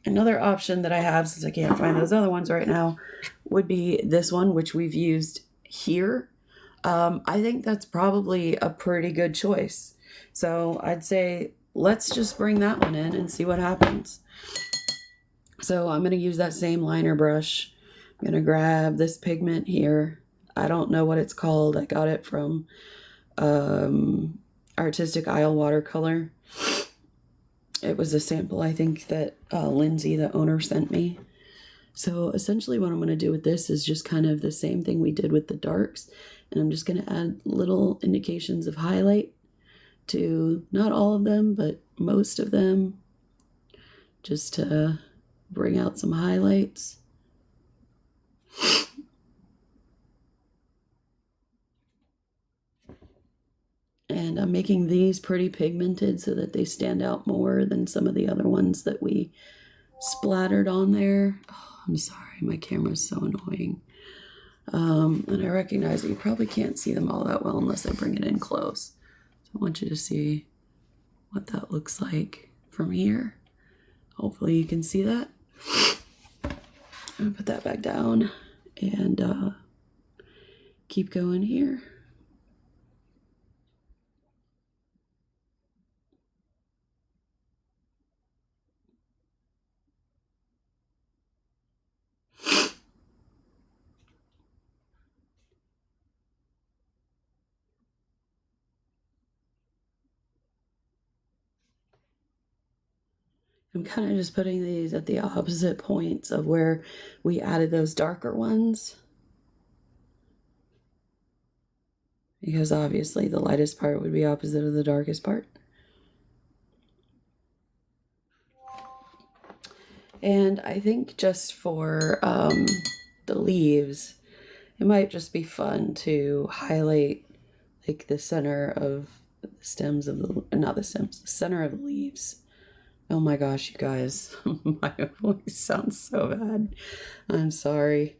Another option that I have, since I can't find those other ones right now, would be this one, which we've used here. I think that's probably a pretty good choice. So I'd say let's just bring that one in and see what happens. So I'm going to use that same liner brush. I'm going to grab this pigment here. I don't know what it's called. I got it from Artistic Isle Watercolor. It was a sample, I think, that Lindsay, the owner, sent me. So essentially what I'm going to do with this is just kind of the same thing we did with the darks. And I'm just going to add little indications of highlight to not all of them, but most of them, just to bring out some highlights. And I'm making these pretty pigmented so that they stand out more than some of the other ones that we splattered on there. Oh, I'm sorry, my camera's so annoying. And I recognize that you probably can't see them all that well unless I bring it in close. So I want you to see what that looks like from here. Hopefully you can see that. I'm gonna put that back down and keep going here. I'm kind of just putting these at the opposite points of where we added those darker ones, because obviously the lightest part would be opposite of the darkest part. And I think just for the leaves, it might just be fun to highlight like the center of the stems of the, not the stems, the center of the leaves. Oh my gosh, you guys, my voice sounds so bad. I'm sorry.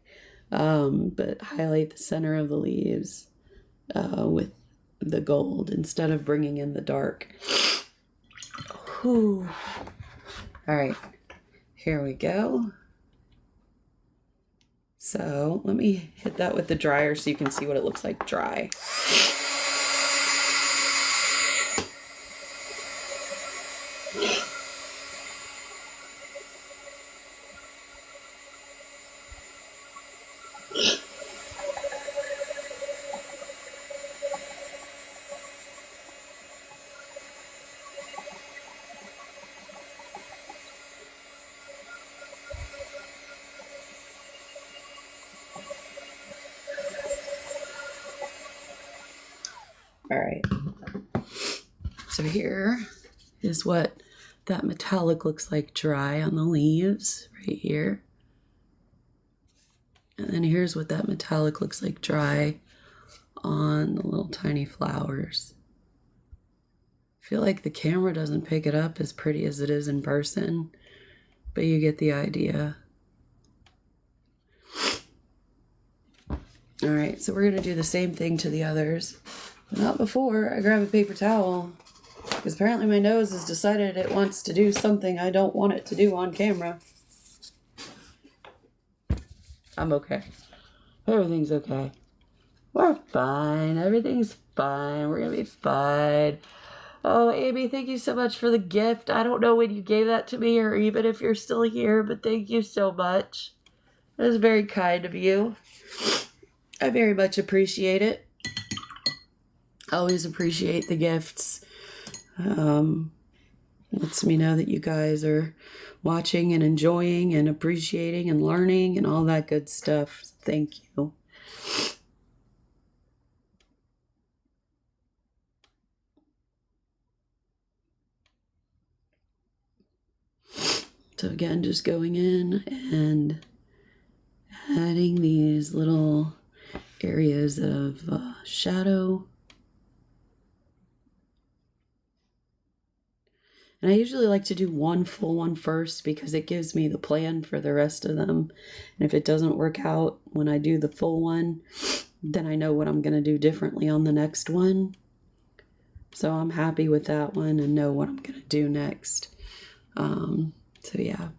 But highlight the center of the leaves with the gold instead of bringing in the dark. Whew. All right, here we go. So let me hit that with the dryer so you can see what it looks like dry. All right, so here is what that metallic looks like dry on the leaves right here. And then here's what that metallic looks like dry on the little tiny flowers. I feel like the camera doesn't pick it up as pretty as it is in person, but you get the idea. All right, so we're gonna do the same thing to the others. But not before I grab a paper towel, because apparently my nose has decided it wants to do something I don't want it to do on camera. I'm okay. Everything's okay. We're fine. Everything's fine. We're gonna be fine. Oh, Amy, thank you so much for the gift. I don't know when you gave that to me or even if you're still here, but thank you so much. That was very kind of you. I very much appreciate it. I always appreciate the gifts. Lets me know that you guys are watching and enjoying and appreciating and learning and all that good stuff. Thank you. So again, just going in and adding these little areas of shadow. And I usually like to do one full one first because it gives me the plan for the rest of them. And if it doesn't work out when I do the full one, then I know what I'm going to do differently on the next one. So I'm happy with that one and know what I'm going to do next. So yeah.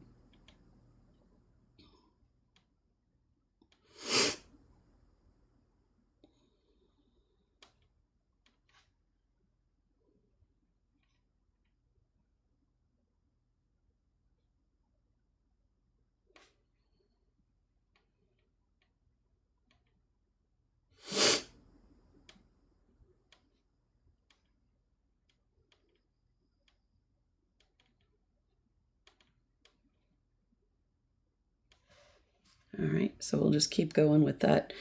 All right, so we'll just keep going with that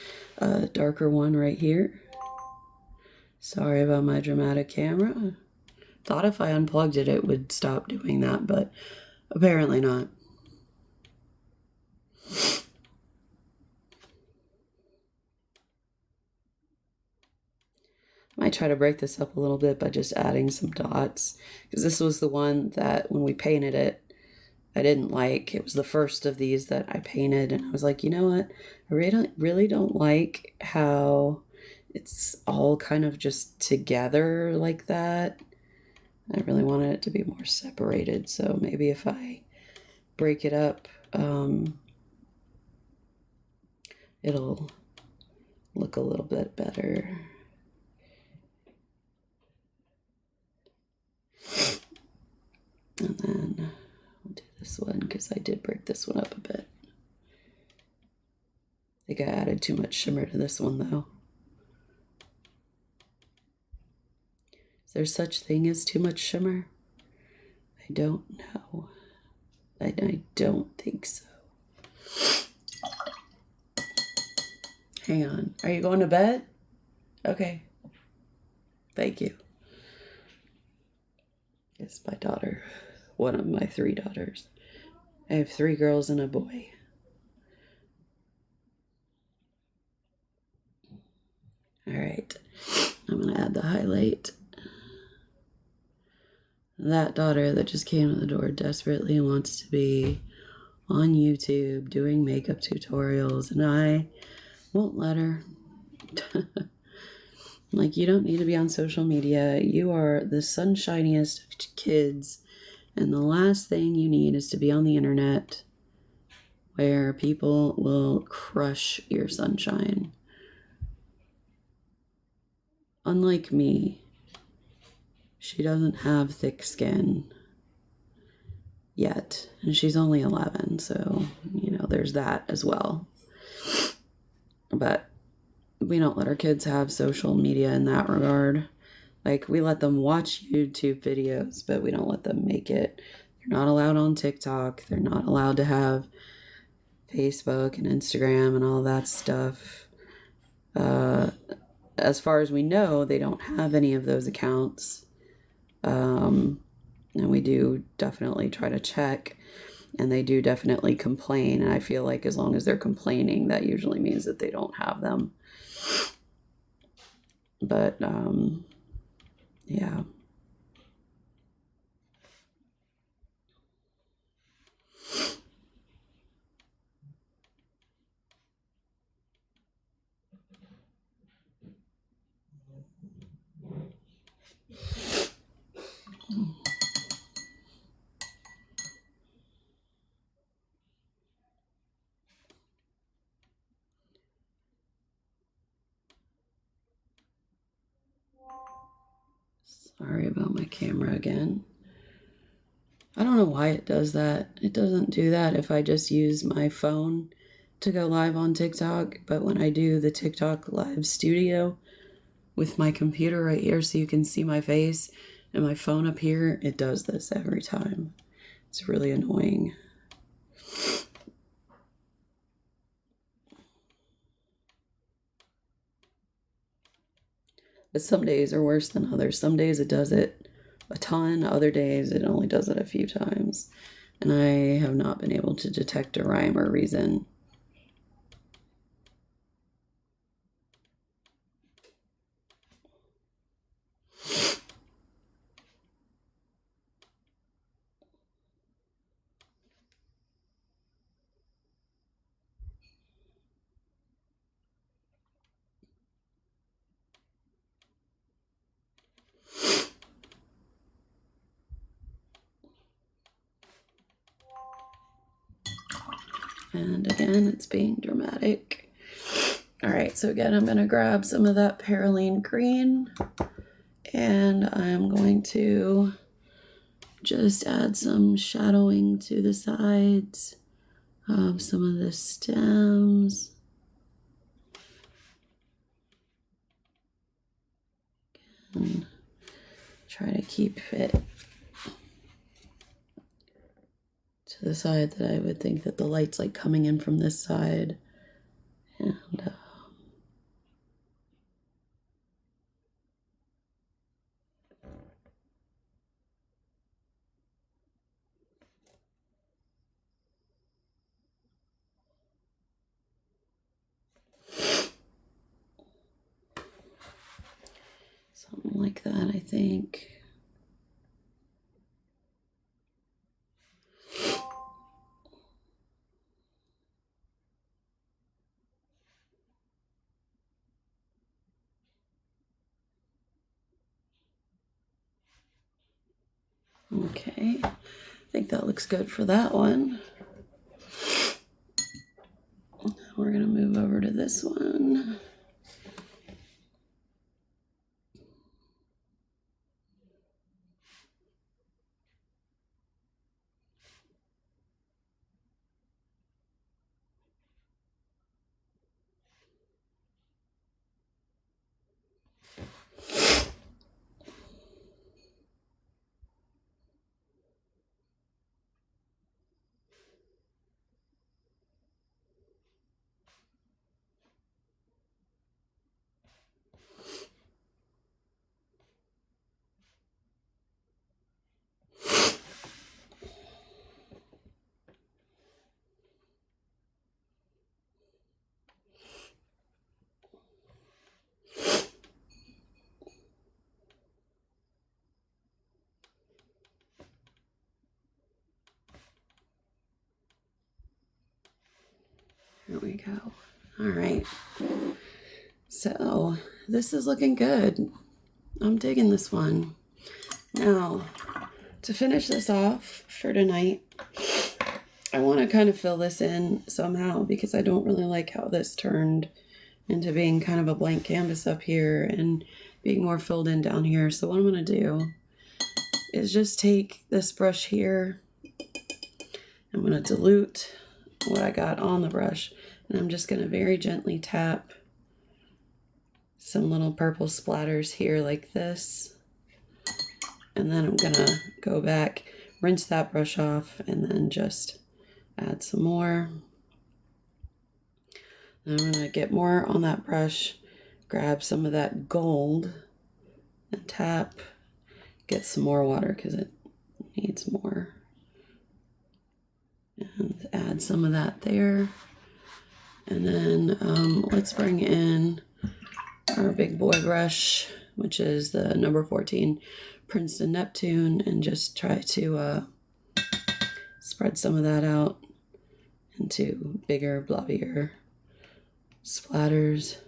darker one right here. Sorry about my dramatic camera. Thought if I unplugged it, it would stop doing that, but apparently not. Might try to break this up a little bit by just adding some dots, because this was the one that when we painted it, I didn't like. It was the first of these that I painted, and I was like, you know what? I really don't like how it's all kind of just together like that. I really wanted it to be more separated, so maybe if I break it up, it'll look a little bit better. And then we'll do this one because I did break this one up a bit. I think I added too much shimmer to this one though. Is there such thing as too much shimmer? I don't know. I don't think so. Hang on. Are you going to bed? Okay. Thank you. It's my daughter. One of my 3 daughters. I have 3 girls and a boy. All right. I'm going to add the highlight. That daughter that just came to the door desperately wants to be on YouTube doing makeup tutorials, and I won't let her. Like, you don't need to be on social media. You are the sunshiniest of kids, and the last thing you need is to be on the internet where people will crush your sunshine. Unlike me, she doesn't have thick skin yet, and she's only 11, so, you know, there's that as well. But we don't let our kids have social media in that regard. Like, we let them watch YouTube videos, but we don't let them make it. They're not allowed on TikTok. They're not allowed to have Facebook and Instagram and all that stuff. As far as we know, they don't have any of those accounts. And we do definitely try to check, and they do definitely complain. And I feel like as long as they're complaining, that usually means that they don't have them. But, yeah. Sorry about my camera again. I don't know why it does that. It doesn't do that if I just use my phone to go live on TikTok, but when I do the TikTok live studio with my computer right here so you can see my face and my phone up here, it does this every time. It's really annoying. But some days are worse than others. Some days it does it a ton, other days it only does it a few times. And I have not been able to detect a rhyme or reason. And again, it's being dramatic. All right, so again, I'm gonna grab some of that Perylene green, and I'm going to just add some shadowing to the sides of some of the stems. And try to keep it to to the side that I would think that the light's like coming in from this side. And something like that, I think. Okay, I think that looks good for that one. We're gonna move over to this one. There we go. All right. So this is looking good. I'm digging this one. Now, to finish this off for tonight, I want to kind of fill this in somehow because I don't really like how this turned into being kind of a blank canvas up here and being more filled in down here. So what I'm going to do is just take this brush here. I'm going to dilute what I got on the brush, and I'm just going to very gently tap some little purple splatters here like this. And then I'm going to go back, rinse that brush off, and then just add some more. And I'm going to get more on that brush, grab some of that gold, and tap, get some more water because it needs more. And add some of that there. And then let's bring in our big boy brush, which is the number 14 Princeton Neptune, and just try to spread some of that out into bigger, blobbier splatters.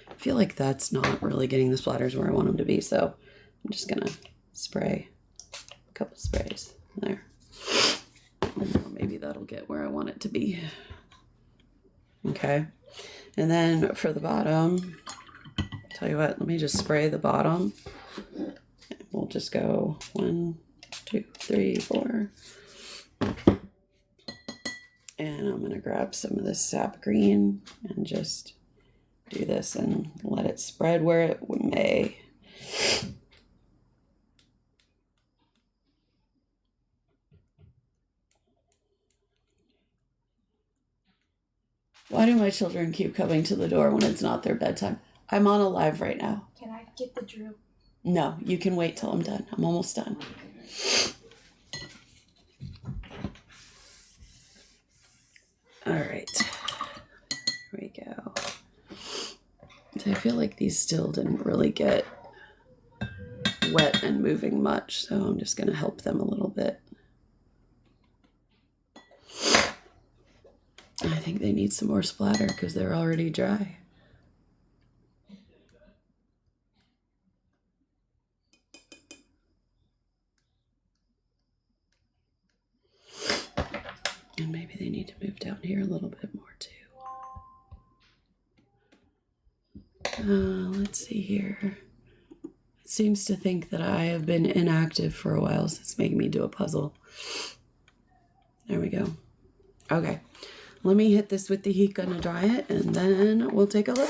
I feel like that's not really getting the splatters where I want them to be, so I'm just gonna spray a couple sprays there. Maybe that'll get where I want it to be. Okay, and then for the bottom, tell you what, let me just spray the bottom. We'll just go 1, 2, 3, 4. And I'm gonna grab some of this sap green and just do this and let it spread where it may. Why do my children keep coming to the door when it's not their bedtime? I'm on a live right now. Can I get the drill? No, you can wait till I'm done. I'm almost done. All right, here we go. So I feel like these still didn't really get wet and moving much, so I'm just going to help them a little bit. I think they need some more splatter because they're already dry. And maybe they need to move down here a little bit more too. Let's see here. It seems to think that I have been inactive for a while, so it's making me do a puzzle. There we go. Okay, let me hit this with the heat gun to dry it, and then we'll take a look.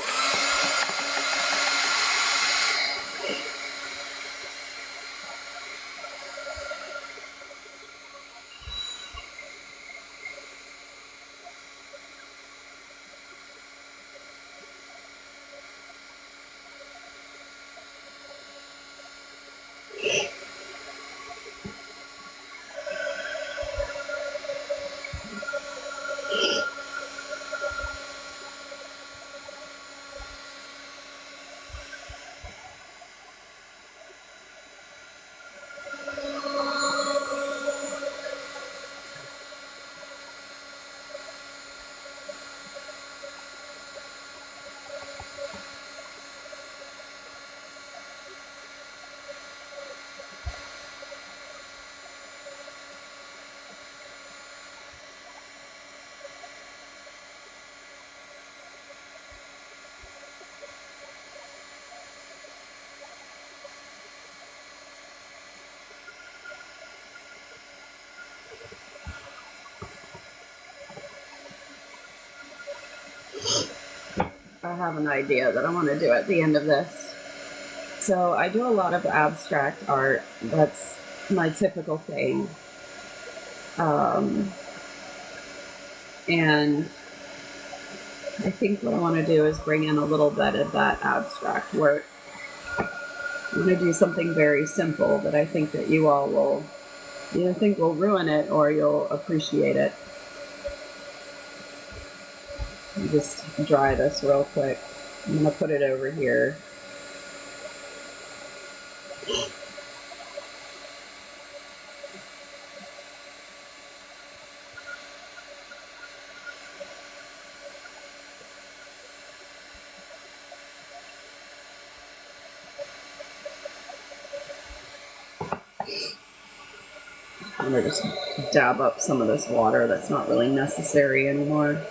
have an idea that I want to do at the end of this. So I do a lot of abstract art. That's my typical thing. And I think what I want to do is bring in a little bit of that abstract work. I'm going to do something very simple that I think that you all will either think will ruin it or you'll appreciate it. Just dry this real quick. I'm going to put it over here. I'm going to just dab up some of this water that's not really necessary anymore.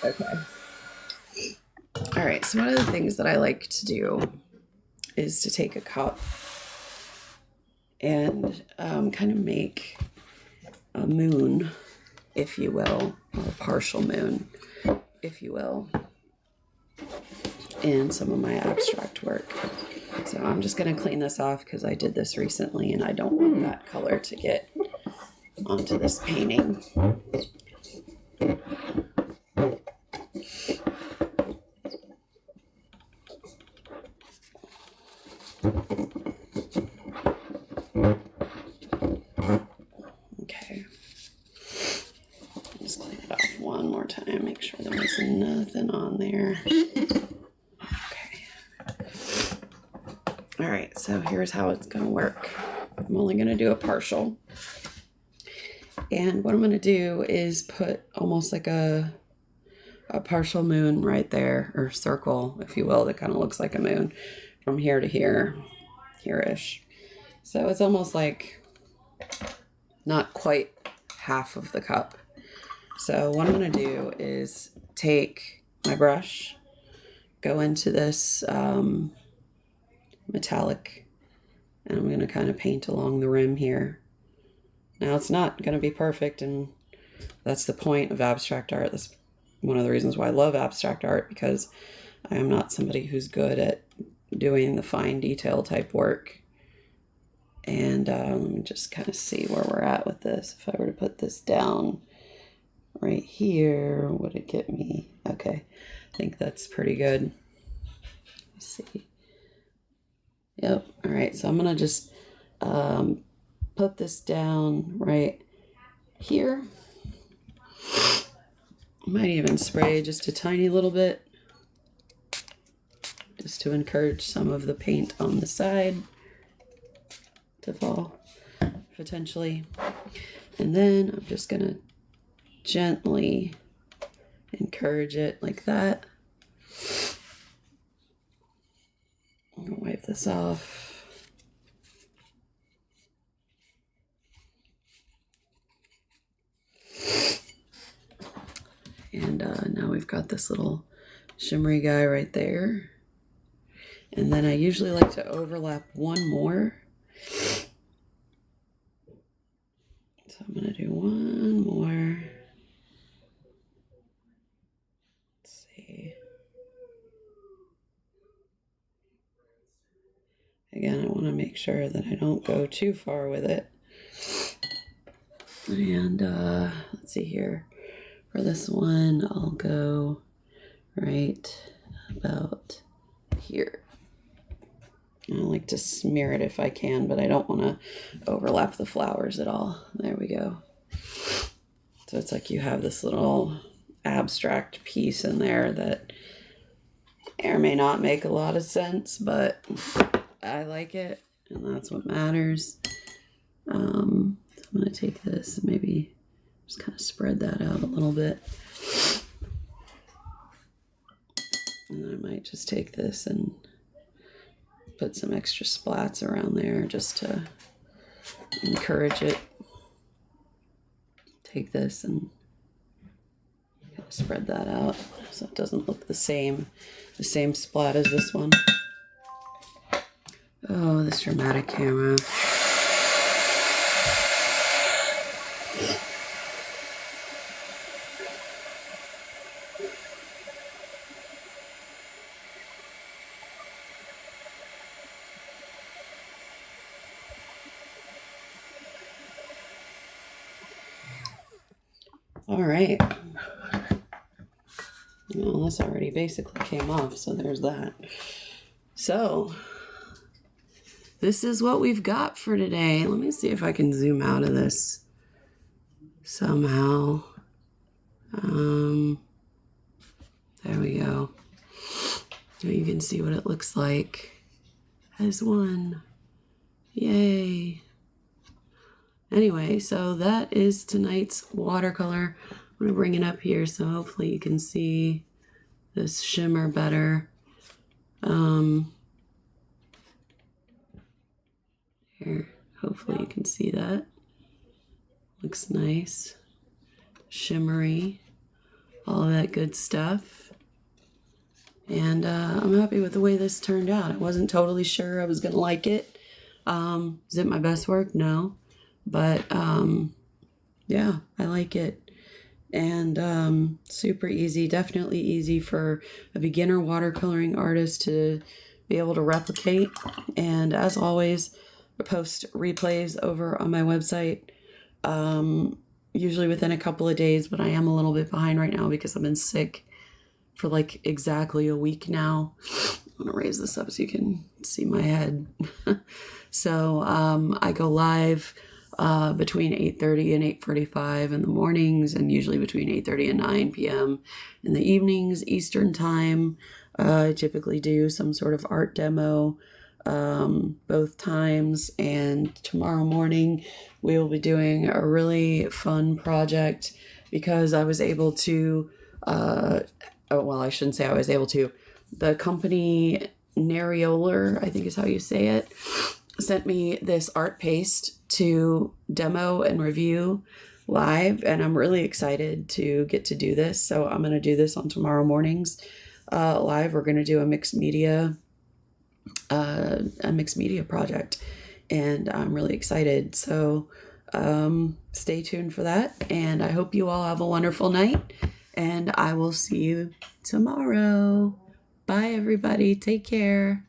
Okay. All right, so one of the things that I like to do is to take a cup and kind of make a moon, if you will, or a partial moon, if you will, in some of my abstract work. So I'm just going to clean this off because I did this recently and I don't want that color to get onto this painting. Okay. Just clean it off one more time, make sure there was nothing on there. Okay. All right, so here's how it's going to work. I'm only going to do a partial. And what I'm going to do is put almost like a partial moon right there, or circle, if you will, that kind of looks like a moon from here to here, here-ish. So it's almost like not quite half of the cup. So what I'm going to do is take my brush, go into this metallic, and I'm going to kind of paint along the rim here. Now it's not going to be perfect, and that's the point of abstract art. That's one of the reasons why I love abstract art, because I am not somebody who's good at doing the fine detail type work. And let me just kind of see where we're at with this. If I were to put this down right here, would it get me? Okay, I think that's pretty good. Let's see. Yep, all right, so I'm gonna just put this down right here. Might even spray just a tiny little bit, just to encourage some of the paint on the side to fall, potentially. And then I'm just gonna gently encourage it like that. I'm gonna wipe this off. And now we've got this little shimmery guy right there. And then I usually like to overlap one more. So I'm going to do one more. Let's see. Again, I want to make sure that I don't go too far with it. And let's see here. For this one, I'll go right about here. I like to smear it if I can, but I don't want to overlap the flowers at all. There we go. So it's like you have this little abstract piece in there that may or may not make a lot of sense, but I like it, and that's what matters. So I'm going to take this and maybe just kind of spread that out a little bit. And then I might just take this and put some extra splats around there just to encourage it. Take this and kind of spread that out so it doesn't look the same splat as this one. Oh, this dramatic camera. All right. Well, this already basically came off, so there's that. So this is what we've got for today. Let me see if I can zoom out of this somehow. There we go. So you can see what it looks like as one. Yay. Anyway, so that is tonight's watercolor. I'm going to bring it up here so hopefully you can see this shimmer better. Here, hopefully you can see that. Looks nice. Shimmery. All of that good stuff. And I'm happy with the way this turned out. I wasn't totally sure I was going to like it. Is it my best work? No. But yeah, I like it. And super easy. Definitely easy for a beginner watercoloring artist to be able to replicate. And as always, I post replays over on my website. Usually within a couple of days, but I am a little bit behind right now because I've been sick for like exactly a week now. I'm gonna raise this up so you can see my head. So I go live between 8:30 and 8:45 in the mornings, and usually between 8:30 and 9 p.m. in the evenings, Eastern time. I typically do some sort of art demo both times, and tomorrow morning we will be doing a really fun project because I was able to well, I shouldn't say I was able to. The company Narrolola, I think is how you say it, sent me this art paste to demo and review live, and I'm really excited to get to do this. So I'm going to do this on tomorrow mornings live. We're going to do a mixed media project, and I'm really excited. So stay tuned for that, and I hope you all have a wonderful night, and I will see you tomorrow. Bye everybody, take care.